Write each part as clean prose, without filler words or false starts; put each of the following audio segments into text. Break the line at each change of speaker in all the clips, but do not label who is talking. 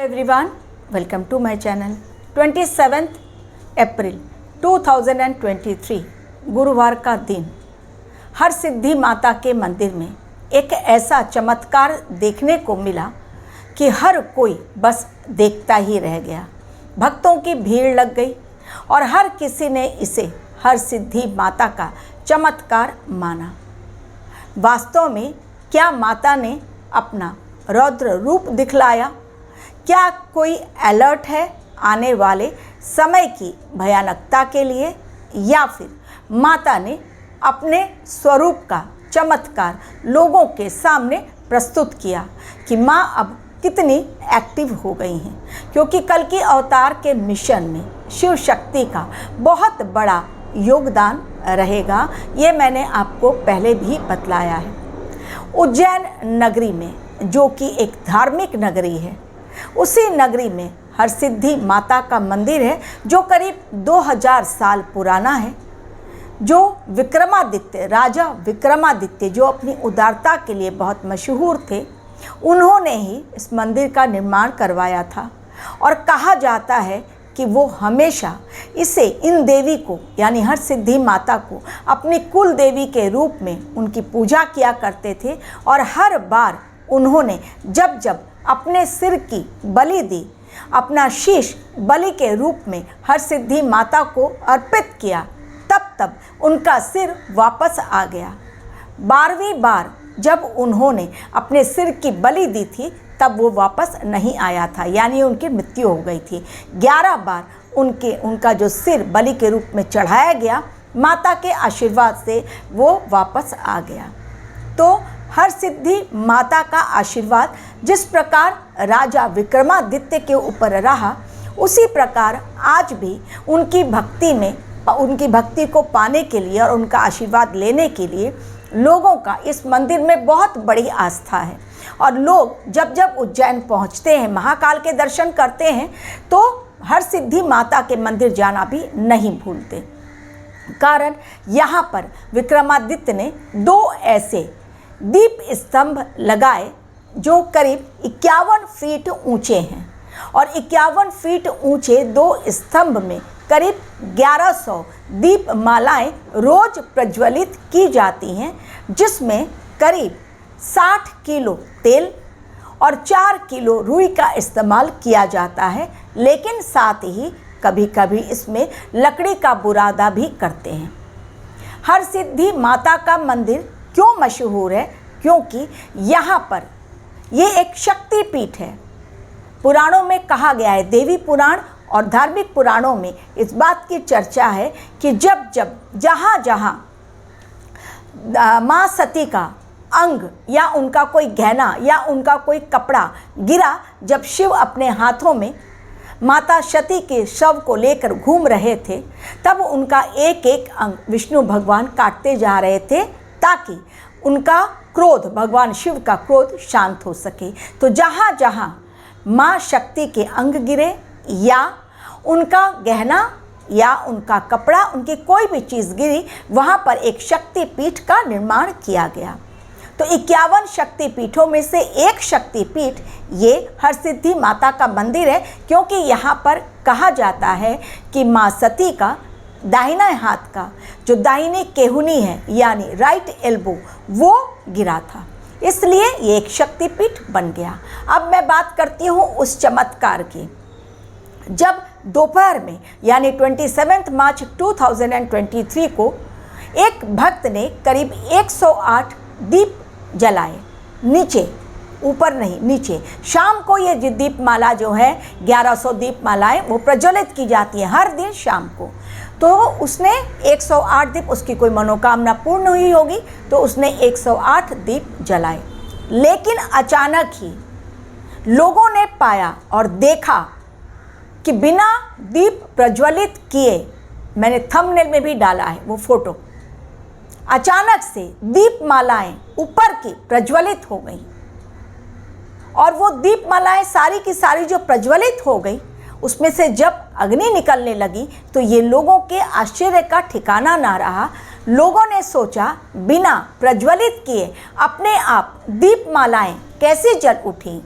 Everyone, welcome to my channel. 27 April 2023 गुरुवार का दिन हरसिद्धि माता के मंदिर में एक ऐसा चमत्कार देखने को मिला कि हर कोई बस देखता ही रह गया। भक्तों की भीड़ लग गई और हर किसी ने इसे हरसिद्धि माता का चमत्कार माना। वास्तव में क्या माता ने अपना रौद्र रूप दिखलाया? क्या कोई अलर्ट है आने वाले समय की भयानकता के लिए, या फिर माता ने अपने स्वरूप का चमत्कार लोगों के सामने प्रस्तुत किया कि माँ अब कितनी एक्टिव हो गई हैं? क्योंकि कल की अवतार के मिशन में शिव शक्ति का बहुत बड़ा योगदान रहेगा, ये मैंने आपको पहले भी बतलाया है। उज्जैन नगरी में, जो कि एक धार्मिक नगरी है, उसी नगरी में हरसिद्धि माता का मंदिर है जो करीब 2000 साल पुराना है। जो विक्रमादित्य, राजा विक्रमादित्य, जो अपनी उदारता के लिए बहुत मशहूर थे, उन्होंने ही इस मंदिर का निर्माण करवाया था। और कहा जाता है कि वो हमेशा इन देवी को, यानी हरसिद्धि माता को, अपनी कुल देवी के रूप में उनकी पूजा किया करते थे। और हर बार उन्होंने जब जब अपने सिर की बलि दी, अपना शीश बलि के रूप में हरसिद्धि माता को अर्पित किया, तब तब उनका सिर वापस आ गया। 12वीं बार जब उन्होंने अपने सिर की बलि दी थी, तब वो वापस नहीं आया था, यानी उनकी मृत्यु हो गई थी। 11 बार उनका जो सिर बलि के रूप में चढ़ाया गया, माता के आशीर्वाद से वो वापस आ गया। तो हरसिद्धि माता का आशीर्वाद जिस प्रकार राजा विक्रमादित्य के ऊपर रहा, उसी प्रकार आज भी उनकी भक्ति को पाने के लिए और उनका आशीर्वाद लेने के लिए लोगों का इस मंदिर में बहुत बड़ी आस्था है। और लोग जब जब उज्जैन पहुंचते हैं, महाकाल के दर्शन करते हैं, तो हरसिद्धि माता के मंदिर जाना भी नहीं भूलते। कारण यहाँ पर विक्रमादित्य ने 2 ऐसे दीप स्तंभ लगाए जो करीब 51 फीट ऊंचे हैं। और 51 फीट ऊंचे 2 स्तंभ में करीब 1100 दीप मालाएं रोज प्रज्वलित की जाती हैं, जिसमें करीब 60 किलो तेल और 4 किलो रुई का इस्तेमाल किया जाता है। लेकिन साथ ही कभी कभी इसमें लकड़ी का बुरादा भी करते हैं। हरसिद्धि माता का मंदिर क्यों मशहूर है? क्योंकि यहाँ पर ये एक शक्ति पीठ है। पुराणों में कहा गया है, देवी पुराण और धार्मिक पुराणों में इस बात की चर्चा है कि जब जब जहाँ जहाँ माँ सती का अंग या उनका कोई गहना या उनका कोई कपड़ा गिरा, जब शिव अपने हाथों में माता सती के शव को लेकर घूम रहे थे, तब उनका एक एक अंग विष्णु भगवान काटते जा रहे थे, ताकि उनका क्रोध, भगवान शिव का क्रोध शांत हो सके। तो जहाँ जहाँ माँ शक्ति के अंग गिरे, या उनका गहना या उनका कपड़ा, उनकी कोई भी चीज़ गिरी, वहाँ पर एक शक्ति पीठ का निर्माण किया गया। तो 51 शक्ति पीठों में से एक शक्ति पीठ ये हरसिद्धि माता का मंदिर है। क्योंकि यहाँ पर कहा जाता है कि माँ सती का दाहिना हाथ का जो दाहिनी केहुनी है, यानी राइट एल्बो, वो गिरा था, इसलिए ये एक शक्तिपीठ बन गया। अब मैं बात करती हूँ उस चमत्कार की। जब दोपहर में, यानी 27 मार्च 2023 को एक भक्त ने करीब 108 दीप जलाए, नीचे, ऊपर नहीं, नीचे। शाम को ये दीपमाला जो है, 1100 दीपमालाएं वो प्रज्वलित की जाती हैं हर दिन शाम को। तो उसने 108 दीप, उसकी कोई मनोकामना पूर्ण हुई होगी, तो उसने 108 दीप जलाए। लेकिन अचानक ही लोगों ने पाया और देखा कि बिना दीप प्रज्वलित किए, मैंने थंबनेल में भी डाला है वो फोटो, अचानक से दीपमालाएं ऊपर की प्रज्वलित हो गई। और वो दीपमालाएं सारी की सारी जो प्रज्वलित हो गई, उसमें से जब अग्नि निकलने लगी, तो ये लोगों के आश्चर्य का ठिकाना ना रहा। लोगों ने सोचा, बिना प्रज्वलित किए अपने आप दीपमालाएं कैसे जल उठी?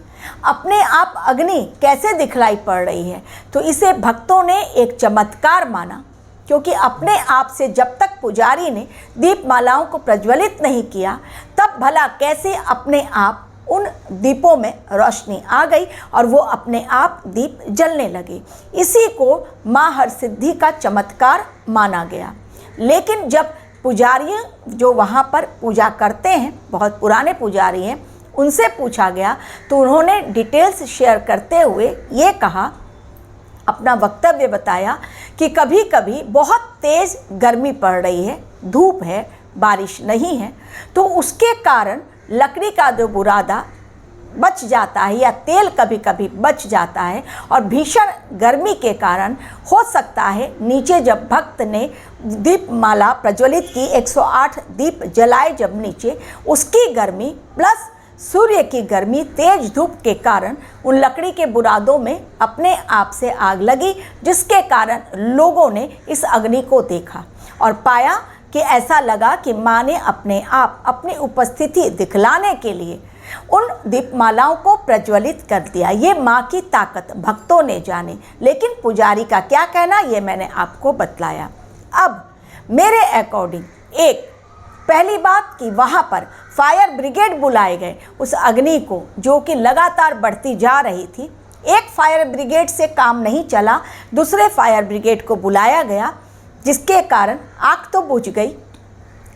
अपने आप अग्नि कैसे दिखलाई पड़ रही है, तो इसे भक्तों ने एक चमत्कार माना, क्योंकि अपने आप से जब तक पुजारी ने दीपमालाओं को प्रज्वलित नहीं किया तब भला कैसे अपने आप उन दीपों में रोशनी आ गई और वो अपने आप दीप जलने लगे। इसी को माँ हरसिद्धि का चमत्कार माना गया। लेकिन जब पुजारी जो वहाँ पर पूजा करते हैं, बहुत पुराने पुजारी हैं, उनसे पूछा गया तो उन्होंने डिटेल्स शेयर करते हुए ये कहा, अपना वक्तव्य बताया कि कभी कभी बहुत तेज़ गर्मी पड़ रही है, धूप है, बारिश नहीं है, तो उसके कारण लकड़ी का जो बुरादा बच जाता है या तेल कभी कभी बच जाता है, और भीषण गर्मी के कारण हो सकता है नीचे जब भक्त ने दीपमाला प्रज्वलित की, 108 दीप जलाए जब नीचे, उसकी गर्मी प्लस सूर्य की गर्मी, तेज धूप के कारण उन लकड़ी के बुरादों में अपने आप से आग लगी, जिसके कारण लोगों ने इस अग्नि को देखा और पाया कि ऐसा लगा कि माँ ने अपने आप अपनी उपस्थिति दिखलाने के लिए उन दीपमालाओं को प्रज्वलित कर दिया। ये माँ की ताकत भक्तों ने जाने, लेकिन पुजारी का क्या कहना ये मैंने आपको बतलाया। अब मेरे अकॉर्डिंग एक पहली बात कि वहाँ पर फायर ब्रिगेड बुलाए गए उस अग्नि को, जो कि लगातार बढ़ती जा रही थी। एक फायर ब्रिगेड से काम नहीं चला, दूसरे फायर ब्रिगेड को बुलाया गया, जिसके कारण आग तो बुझ गई,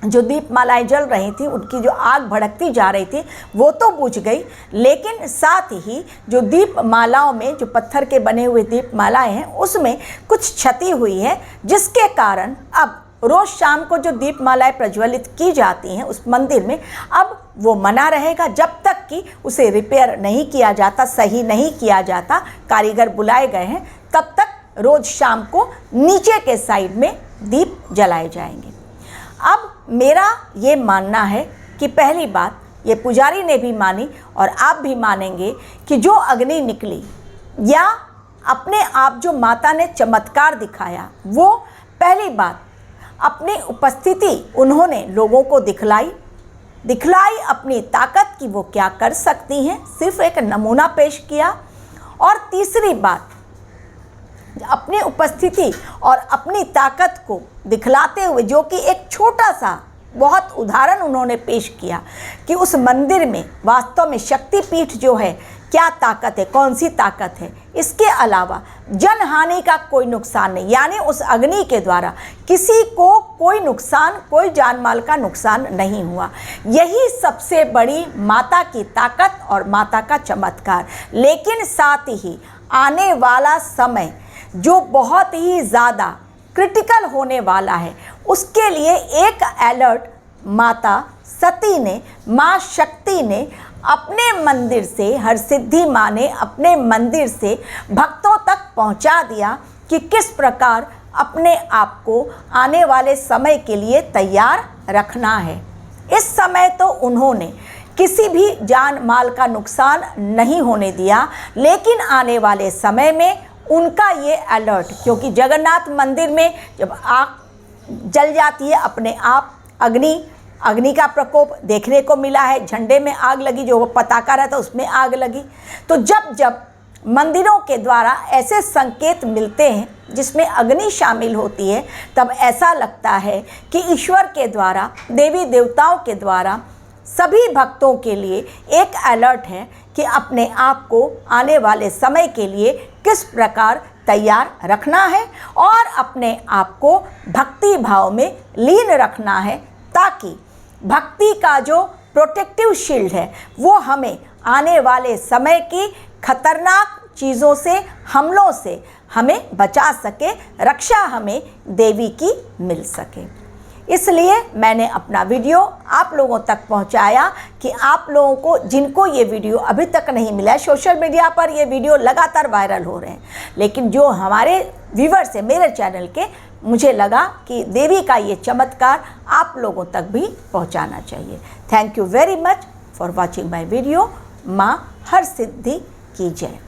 जो दीपमालाएं जल रही थी उनकी जो आग भड़कती जा रही थी वो तो बुझ गई, लेकिन साथ ही जो दीपमालाओं में जो पत्थर के बने हुए दीपमालाएं हैं उसमें कुछ क्षति हुई है, जिसके कारण अब रोज़ शाम को जो दीपमालाएं प्रज्वलित की जाती हैं उस मंदिर में, अब वो मना रहेगा जब तक कि उसे रिपेयर नहीं किया जाता, सही नहीं किया जाता, कारीगर बुलाए गए हैं, तब तक रोज़ शाम को नीचे के साइड में दीप जलाए जाएंगे। अब मेरा ये मानना है कि पहली बात ये पुजारी ने भी मानी और आप भी मानेंगे कि जो अग्नि निकली या अपने आप जो माता ने चमत्कार दिखाया, वो पहली बात अपनी उपस्थिति उन्होंने लोगों को दिखलाई अपनी ताकत की वो क्या कर सकती हैं, सिर्फ एक नमूना पेश किया। और तीसरी बात, अपनी उपस्थिति और अपनी ताकत को दिखलाते हुए जो कि एक छोटा सा बहुत उदाहरण उन्होंने पेश किया कि उस मंदिर में वास्तव में शक्तिपीठ जो है क्या ताकत है, कौन सी ताकत है। इसके अलावा जनहानि का कोई नुकसान नहीं, यानी उस अग्नि के द्वारा किसी को कोई नुकसान, कोई जान माल का नुकसान नहीं हुआ। यही सबसे बड़ी माता की ताकत और माता का चमत्कार। लेकिन साथ ही आने वाला समय जो बहुत ही ज़्यादा क्रिटिकल होने वाला है, उसके लिए एक अलर्ट माता सती ने, माँ शक्ति ने अपने मंदिर से, हरसिद्धि माँ ने अपने मंदिर से भक्तों तक पहुँचा दिया कि किस प्रकार अपने आप को आने वाले समय के लिए तैयार रखना है। इस समय तो उन्होंने किसी भी जान माल का नुकसान नहीं होने दिया, लेकिन आने वाले समय में उनका ये अलर्ट, क्योंकि जगन्नाथ मंदिर में जब आग जल जाती है अपने आप, अग्नि का प्रकोप देखने को मिला है, झंडे में आग लगी, जो वो पताका रहता उसमें आग लगी। तो जब जब मंदिरों के द्वारा ऐसे संकेत मिलते हैं जिसमें अग्नि शामिल होती है, तब ऐसा लगता है कि ईश्वर के द्वारा, देवी देवताओं के द्वारा सभी भक्तों के लिए एक अलर्ट है कि अपने आप को आने वाले समय के लिए किस प्रकार तैयार रखना है और अपने आप को भक्ति भाव में लीन रखना है, ताकि भक्ति का जो प्रोटेक्टिव शील्ड है वो हमें आने वाले समय की खतरनाक चीज़ों से, हमलों से हमें बचा सके, रक्षा हमें देवी की मिल सके। इसलिए मैंने अपना वीडियो आप लोगों तक पहुंचाया कि आप लोगों को, जिनको ये वीडियो अभी तक नहीं मिला है, सोशल मीडिया पर ये वीडियो लगातार वायरल हो रहे हैं, लेकिन जो हमारे व्यूवर्स हैं मेरे चैनल के, मुझे लगा कि देवी का ये चमत्कार आप लोगों तक भी पहुंचाना चाहिए। Thank you very much for watching my video. माँ हरसिद्धि की जय।